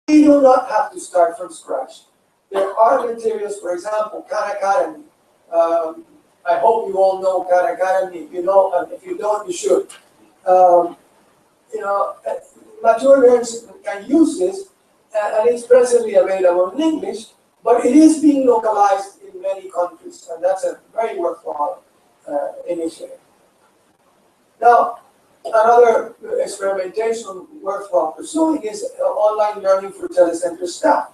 We do not have to start from scratch. There are materials, for example, Khan Academy. I hope you all know Khan Academy. If you know, and if you don't, you should. You know, mature learners can use this, and it's presently available in English, but it is being localized in many countries, and that's a very worthwhile initiative. Now, another experimentation worthwhile pursuing is online learning for telecenter staff.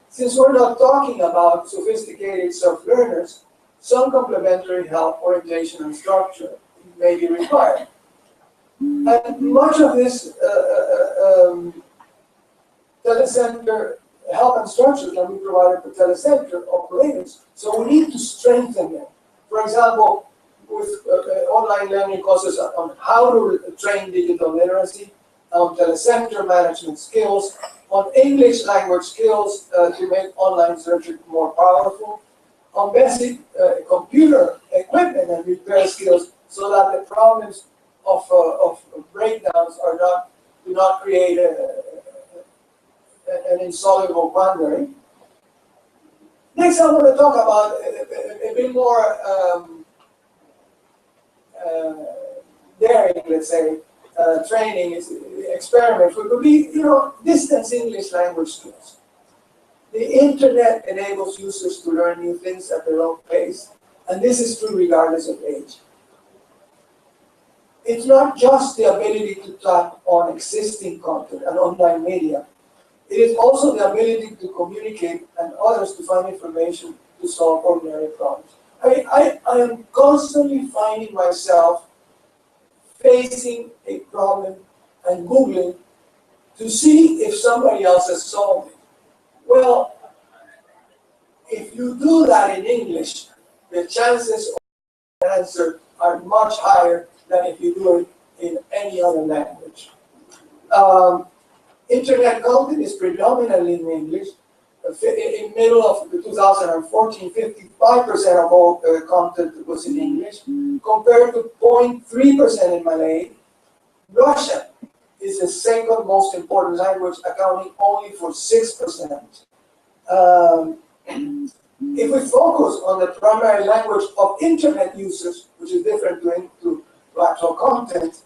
Since we're not talking about sophisticated self-learners, some complementary help, orientation, and structure may be required. And much of this telecenter help and structure can be provided to telecenter operators, so we need to strengthen them. For example, with online learning courses on how to train digital literacy, on telecenter management skills, on English language skills to make online search more powerful, on basic computer equipment and repair skills, so that the problems of breakdowns do not create an insoluble quandary. Next, I want to talk about a bit more daring, let's say, training is experiment. It could be, distance English language skills. The internet enables users to learn new things at their own pace, and this is true regardless of age. It's not just the ability to tap on existing content and online media. It is also the ability to communicate and others to find information to solve ordinary problems. I am constantly finding myself facing a problem and Googling to see if somebody else has solved it. Well, if you do that in English, the chances of the answer are much higher than if you do it in any other language. Internet content is predominantly in English. In middle of 2014, 55% of all content was in English, compared to 0.3% in Malay. Russian is the second most important language, accounting only for 6%. If we focus on the primary language of internet users, which is different to actual content,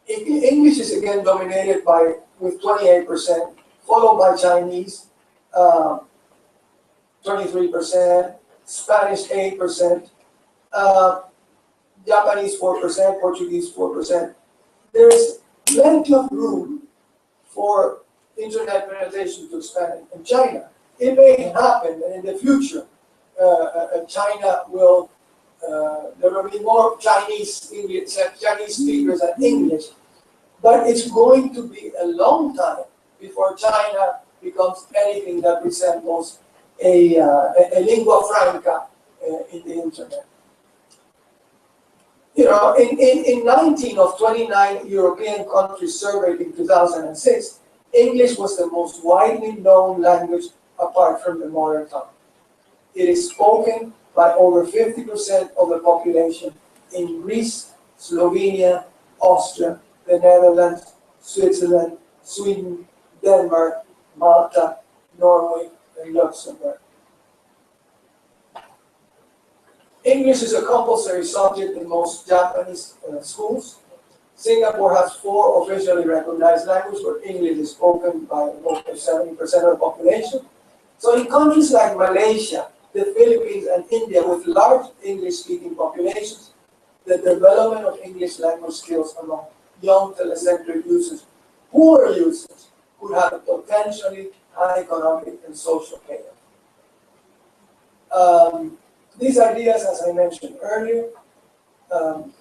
English is again dominated with 28%, followed by Chinese, 23%, Spanish 8%, Japanese 4%, Portuguese 4%. There is plenty of room for internet penetration to expand in China. It may happen that in the future, China will, there will be more Chinese speakers than English, but it's going to be a long time before China becomes anything that resembles a lingua franca in the internet. In 19 of 29 European countries surveyed in 2006, English was the most widely known language apart from the mother tongue. It is spoken by over 50% of the population in Greece, Slovenia, Austria, the Netherlands, Switzerland, Sweden, Denmark, Malta, Norway, and Luxembourg. English is a compulsory subject in most Japanese schools. Singapore has 4 officially recognized languages where English is spoken by over 70% of the population. So in countries like Malaysia, the Philippines, and India with large English-speaking populations, the development of English language skills among young telecenter users, poor users, could have a potentially high economic and social payoff. These ideas, as I mentioned earlier, and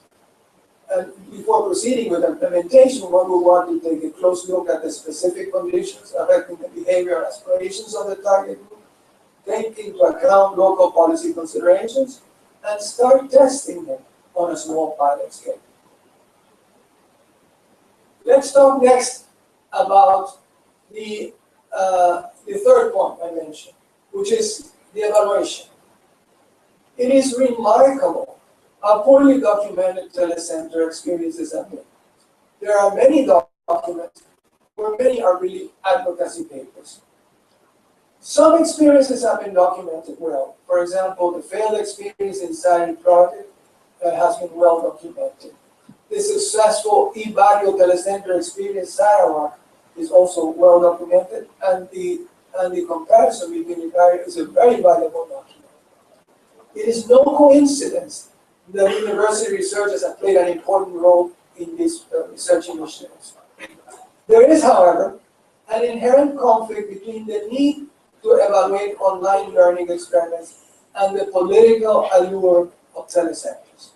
before proceeding with implementation, one will want to take a close look at the specific conditions affecting the behavior and aspirations of the target group, take into account local policy considerations, and start testing them on a small pilot scale. Let's talk next about the third point I mentioned, which is the evaluation. It is remarkable how poorly documented telecenter experiences have been. There are many documents, where many are really advocacy papers. Some experiences have been documented well. For example, the failed experience inside a project has been well documented. The successful e-barrio telecenter experience Sarawak is also well documented, and the comparison between the barrio is a very valuable document. It is no coincidence that university researchers have played an important role in these research initiatives. There is, however, an inherent conflict between the need to evaluate online learning experiments and the political allure of telecenters.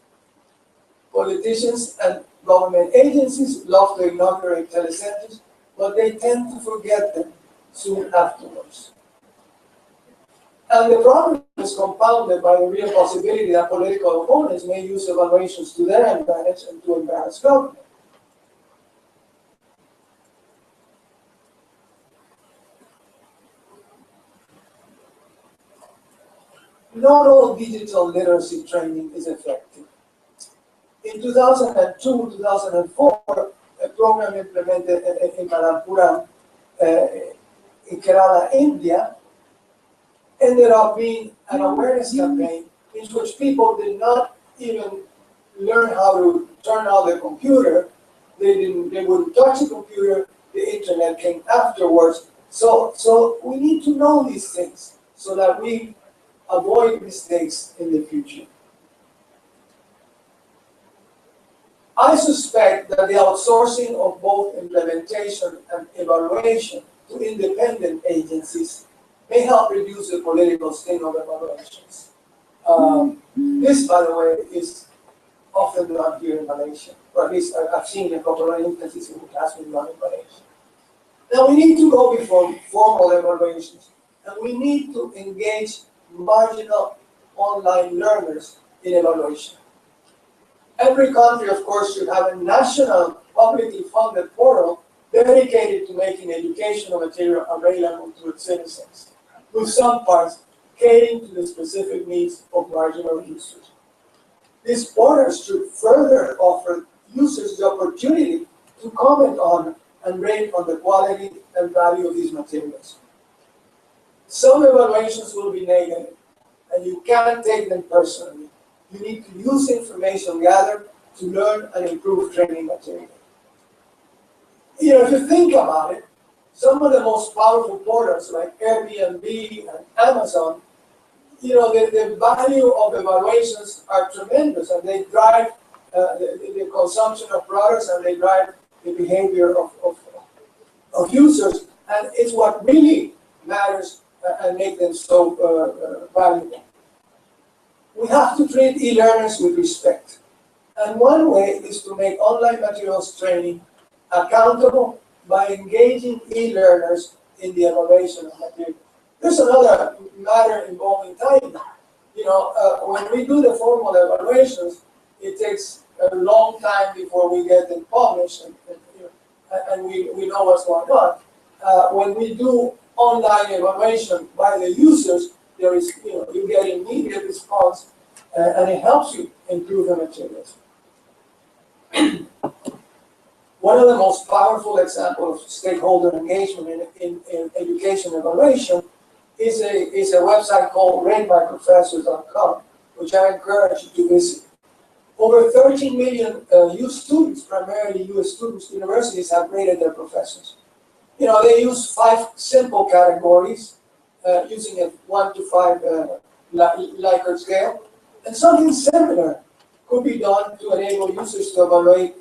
Politicians and government agencies love to inaugurate telecenters, but they tend to forget them soon afterwards. And the problem is compounded by the real possibility that political opponents may use evaluations to their advantage and to embarrass government. Not all digital literacy training is effective. In 2002-2004, a program implemented in Malappuram, in Kerala, India, ended up being an awareness campaign in which people did not even learn how to turn on the computer. They wouldn't touch the computer. The internet came afterwards. So we need to know these things so that we avoid mistakes in the future. I suspect that the outsourcing of both implementation and evaluation to independent agencies may help reduce the political sting of evaluations. This, by the way, is often done here in Malaysia, or at least I've seen a couple of instances in which it has been done in Malaysia. Now we need to go before formal evaluations, and we need to engage marginal online learners in evaluation. Every country, of course, should have a national publicly funded portal dedicated to making educational material available to its citizens, with some parts catering to the specific needs of marginal users. These portals should further offer users the opportunity to comment on and rate on the quality and value of these materials. Some evaluations will be negative, and you can't take them personally. You need to use information gathered to learn and improve training material. If you think about it, some of the most powerful portals like Airbnb and Amazon, the value of evaluations are tremendous, and they drive the consumption of products, and they drive the behavior of users, and it's what really matters and make them so valuable. We have to treat e-learners with respect. And one way is to make online materials training accountable by engaging e-learners in the evaluation of material. There's another matter involving time. When we do the formal evaluations, it takes a long time before we get them published, and we know what's going on. When we do online evaluation by the users, there is, you get immediate response, and it helps you improve the materials. One of the most powerful examples of stakeholder engagement in education evaluation is a website called ratemyprofessors.com, which I encourage you to visit. Over 13 million U.S. students, primarily U.S. students, universities have rated their professors. They use 5 simple categories using a 1 to 5 Likert scale. And something similar could be done to enable users to evaluate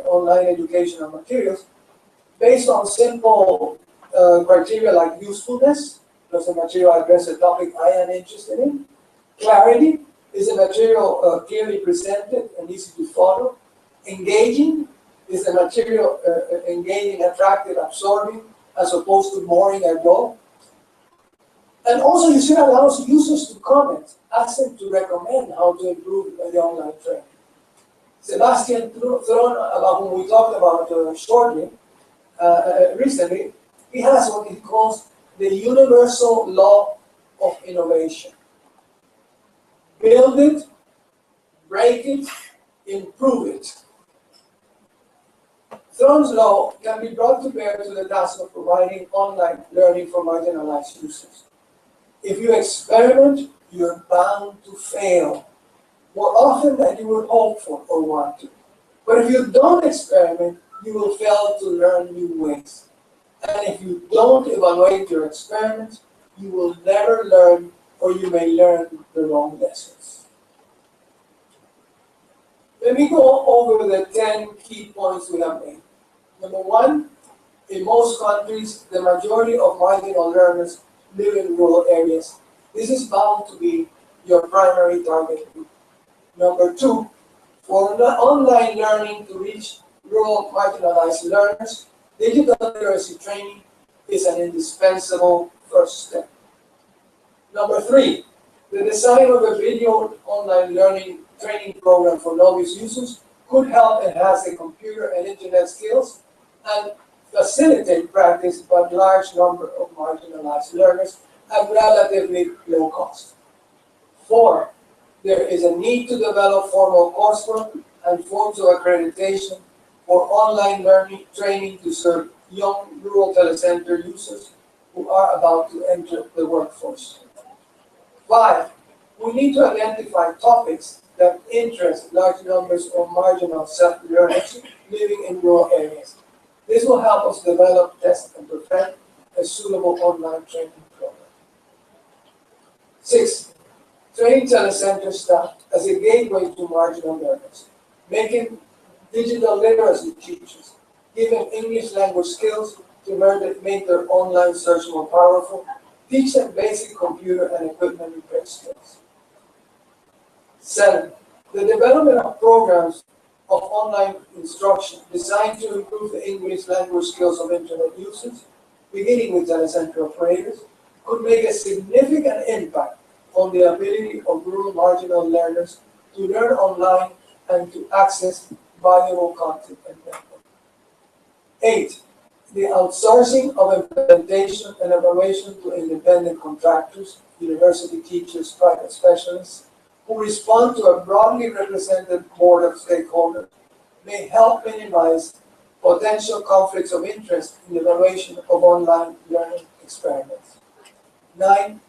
online educational materials based on simple criteria like usefulness. Does the material address a topic I am interested in? Clarity. Is the material clearly presented and easy to follow? Engaging. Is the material engaging, attractive, absorbing, as opposed to boring or dull? And also, you should allow users to comment, ask them to recommend how to improve the online training. Sebastian Thrun, about whom we talked about shortly, recently, he has what he calls the universal law of innovation. Build it, break it, improve it. Thorne's law can be brought to bear to the task of providing online learning for marginalized users. If you experiment, you're bound to fail more often than you would hope for or want to. But if you don't experiment, you will fail to learn new ways. And if you don't evaluate your experiments, you will never learn, or you may learn the wrong lessons. Let me go over the 10 key points we have made. Number one, in most countries, the majority of marginal learners live in rural areas. This is bound to be your primary target group. Number two, for online learning to reach rural marginalized learners, digital literacy training is an indispensable first step. Number three, the design of a video online learning training program for novice users could help enhance the computer and internet skills and facilitate practice by a large number of marginalized learners at relatively low cost. Four, there is a need to develop formal coursework and forms of accreditation for online learning training to serve young rural telecenter users who are about to enter the workforce. Five, we need to identify topics that interest large numbers of marginal self-learners living in rural areas. This will help us develop, test, and perfect a suitable online training program. Six, train telecenter staff as a gateway to marginal learners, making digital literacy teachers, giving English language skills to make their online search more powerful, teach them basic computer and equipment repair skills. Seven, the development of programs of online instruction designed to improve the English language skills of internet users, beginning with telecenter operators, could make a significant impact on the ability of rural marginal learners to learn online and to access valuable content and network. Eight, the outsourcing of implementation and evaluation to independent contractors, university teachers, private specialists, who respond to a broadly represented board of stakeholders may help minimize potential conflicts of interest in the evaluation of online learning experiments. Nine,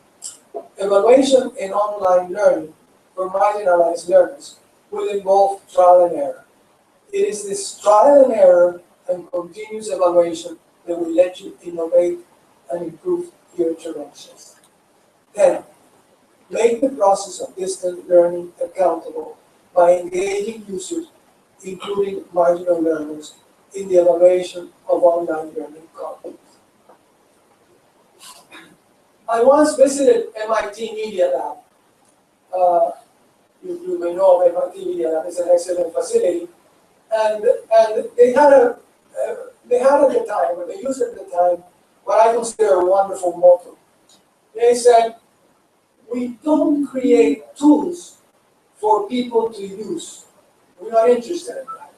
evaluation in online learning for marginalized learners will involve trial and error. It is this trial and error and continuous evaluation that will let you innovate and improve your interventions. 10. Make the process of distant learning accountable by engaging users, including marginal learners, in the evaluation of online learning content. I once visited MIT Media Lab. You may know of MIT Media Lab. It's an excellent facility. And they had at the time, or they used at the time, what I consider a wonderful motto. They said, we don't create tools for people to use. We're not interested in that.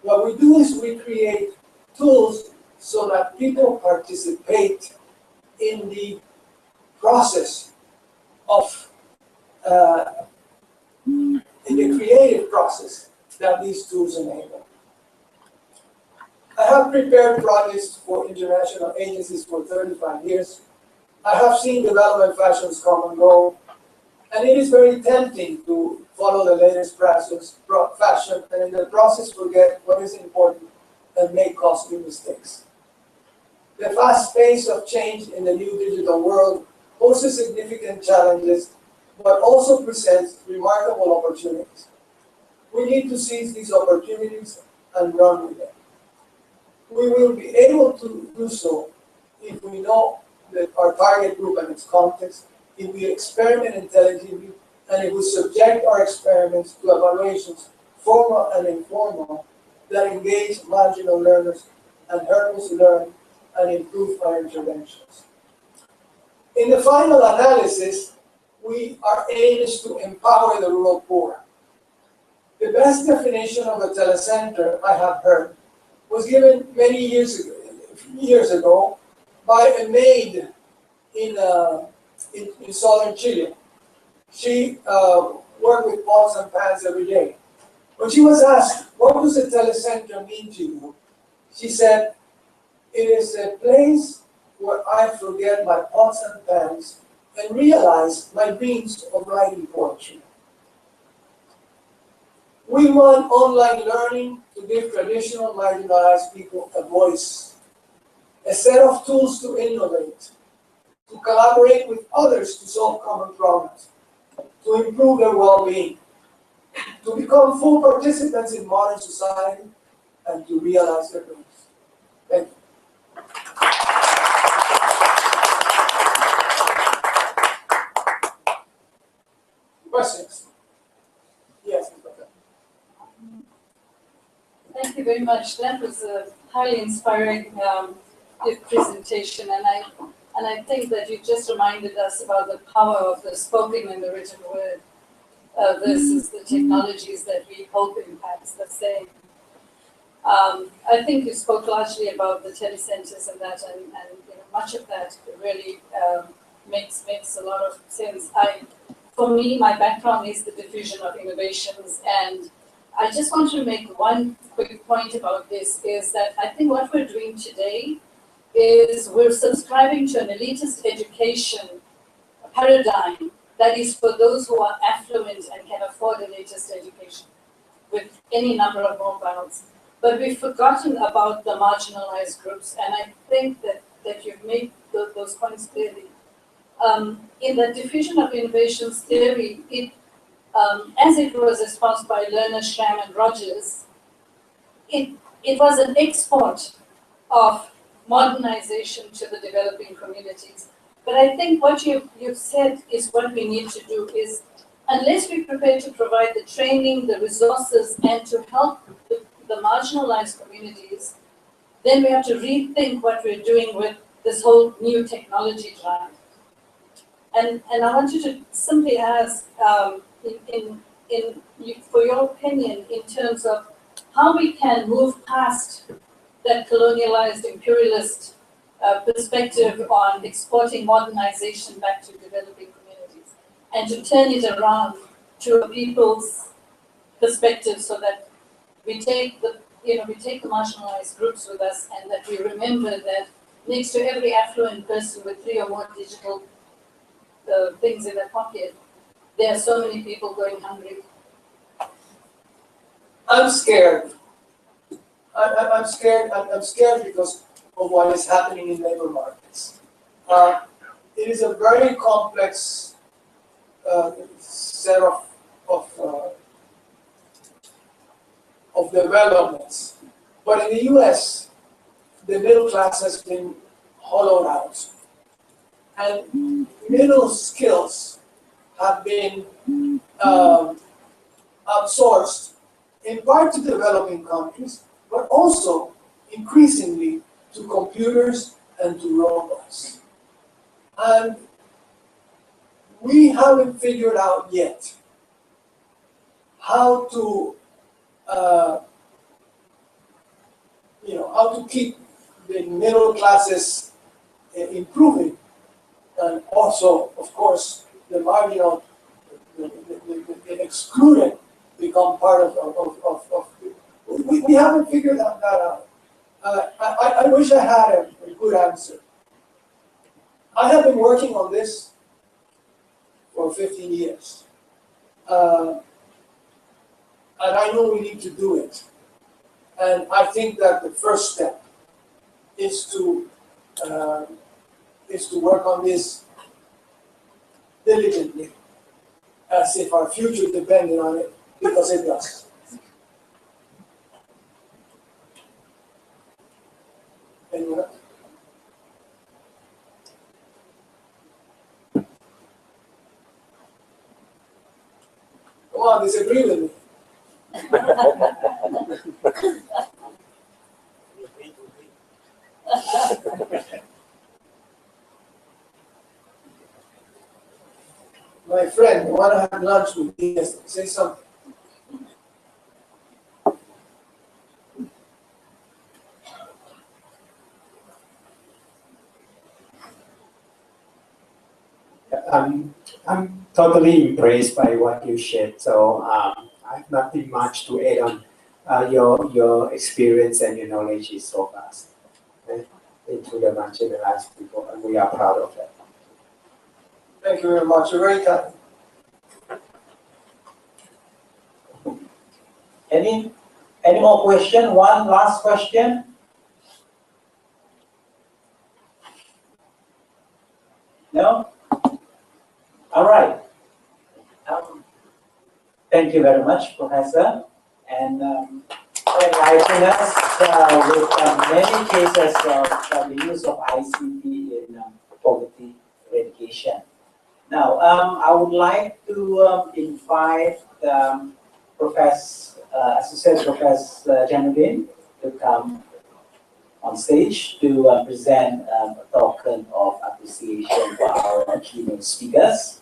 What we do is we create tools so that people participate in the process of, in the creative process that these tools enable. I have prepared projects for international agencies for 35 years. I have seen development fashions come and go, and it is very tempting to follow the latest fashion and in the process forget what is important and make costly mistakes. The fast pace of change in the new digital world poses significant challenges, but also presents remarkable opportunities. We need to seize these opportunities and run with them. We will be able to do so if we know that our target group and its context, if we experiment intelligently, and if we subject our experiments to evaluations, formal and informal, that engage marginal learners and help us learn and improve our interventions. In the final analysis, our aim is to empower the rural poor. The best definition of a telecenter I have heard was given many years ago by a maid in southern Chile. She worked with pots and pans every day. When she was asked, what does a telecenter mean to you? She said, "It is a place where I forget my pots and pans and realize my dreams of writing poetry." We want online learning to give traditional marginalized people a voice, a set of tools to innovate, to collaborate with others to solve common problems, to improve their well-being, to become full participants in modern society, and to realize their dreams. Thank you. Questions? Yes. Thank you very much. That was a highly inspiring presentation, and I think that you just reminded us about the power of the spoken and the written word versus the technologies that we hope impacts the same. I think you spoke largely about the telecenters and that, and you know, much of that really makes a lot of sense. For me, my background is the diffusion of innovations, and I just want to make one quick point about this, is that I think what we're doing today is we're subscribing to an elitist education paradigm that is for those who are affluent and can afford a latest education with any number of mobiles. But we've forgotten about the marginalized groups, and I think that you've made those points clearly. In the diffusion of innovations theory, as it was espoused by Lerner, Schramm, and Rogers, it was an export of modernization to the developing communities. But I think what you've said is what we need to do is, unless we're prepared to provide the training, the resources, and to help the marginalized communities, then we have to rethink what we're doing with this whole new technology drive. And I want you to simply ask, for your opinion in terms of how we can move past that colonialized imperialist perspective on exporting modernization back to developing communities, and to turn it around to a people's perspective, so that we take the marginalized groups with us, and that we remember that next to every affluent person with 3 or more digital things in their pocket, there are so many people going hungry. I'm scared. I'm scared. I'm scared because of what is happening in labor markets. It is a very complex set of developments. But in the U.S., the middle class has been hollowed out, and middle skills have been outsourced in part to developing countries, but also increasingly to computers and to robots. And we haven't figured out yet how to how to keep the middle classes improving, and also, of course, the marginal, the excluded become part of we haven't figured that out. I wish I had a good answer. I have been working on this for 15 years. And I know we need to do it. And I think that the first step is to work on this diligently, as if our future depended on it, because it does. Anyone else? Come on, disagree with me. My friend, you want to have lunch with me? Yes, say something. I'm totally impressed by what you shared, so I have nothing much to add on. your experience and your knowledge is so vast, okay, into the marginalized people, and we are proud of that. Thank you very much. You're very kind. Any more question? One last question. No? All right. Thank you very much, Professor, and enlightening us with many cases of the use of ICT in poverty eradication. Now, I would like to invite Associate Professor Janudin to come on stage to present a token of appreciation for our keynote speakers.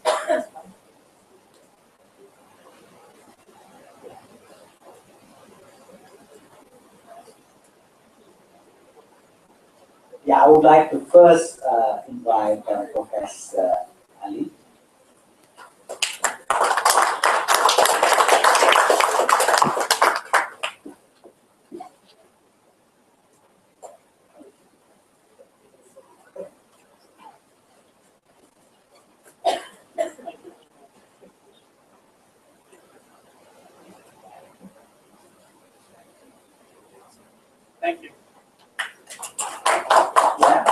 Yeah, I would like to first invite Professor Ali. Thank you. Yeah.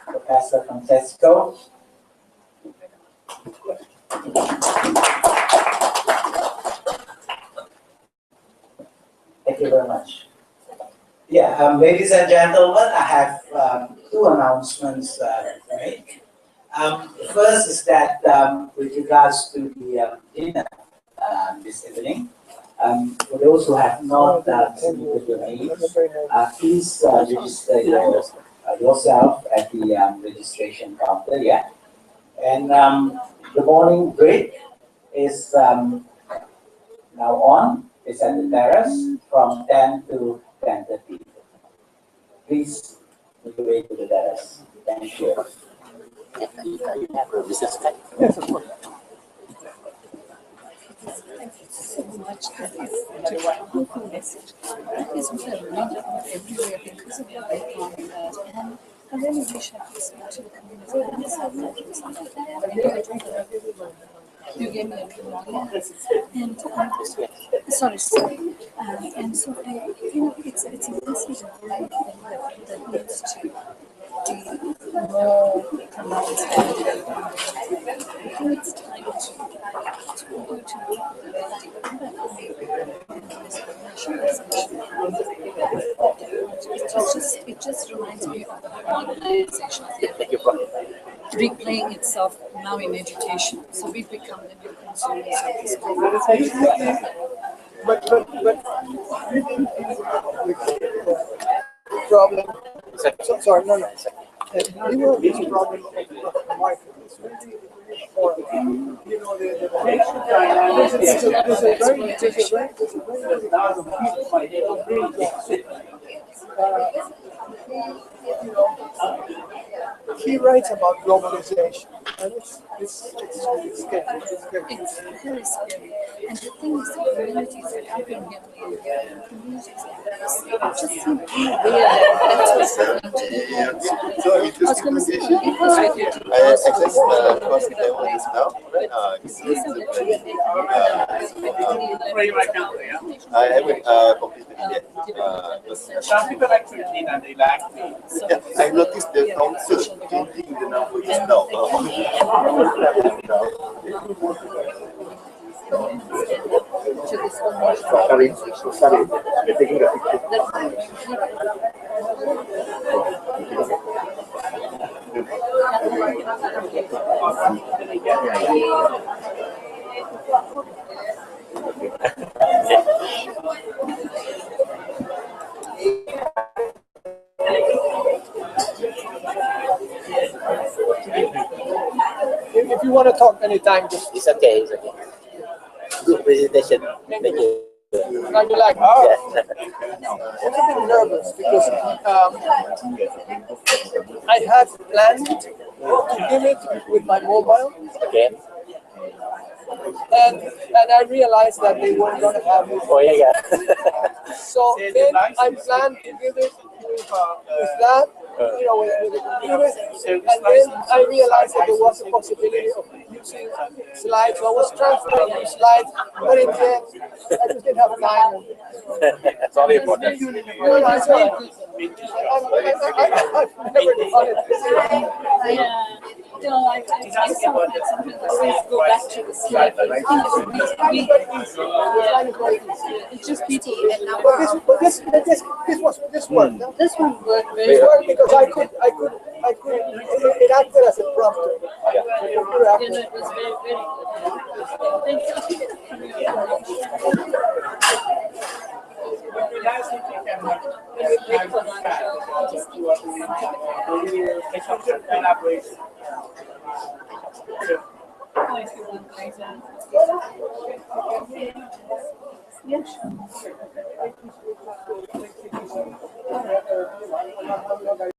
Professor Francesco. Thank you very much. Yeah, ladies and gentlemen, I have two announcements to make. First is that with regards to the dinner this evening, for those who have not submitted your names, please register yourself at the registration counter. Yeah, and the morning break is now on. It's at the terrace from 10 to 10:30. Please make your way to the terrace. Thank you. Yes, of course. Thank you so much. That is such a powerful message. That is what I read about everywhere because of your background. And I really wish I could speak to the community. And this is not just you gave me a and sorry. And so it's a message of life that needs to be more pronounced. I think it's time to go to it just reminds me of the modernization replaying itself now in education. So we've become the new consumers of this Problem. Sorry, no. This problem of the market is really for he writes about globalization, and it's scary. It's very scary. And the thing is, the communities that I've been getting in communities like this, just seem unaware that that's what's happening to them. So I was going to say, it was right here. I access the course demo is now. I haven't completed it yet. Some people actually think that they like me. Yeah, I noticed the council changing the numbers now. Sorry, we're taking a If you want to talk anytime, just It's okay. Good presentation. Thank you. I'd be like, oh. I'm a bit nervous because I had planned to give it with my mobile. Okay. and I realized that they weren't going to have it. Oh yeah. So then I planned to give it with that, with the computer, and then I realized that there was a possibility of using slides. So I was transferring the slides, but in the end, I just didn't have time. Sorry about that. No, no, it's all right. I've never done it. I sometimes always go back to the slide. It just beats But this worked. No? This one worked very It well. worked because I could. It acted as a prompter. The computer acted. It was very, very good. Yeah.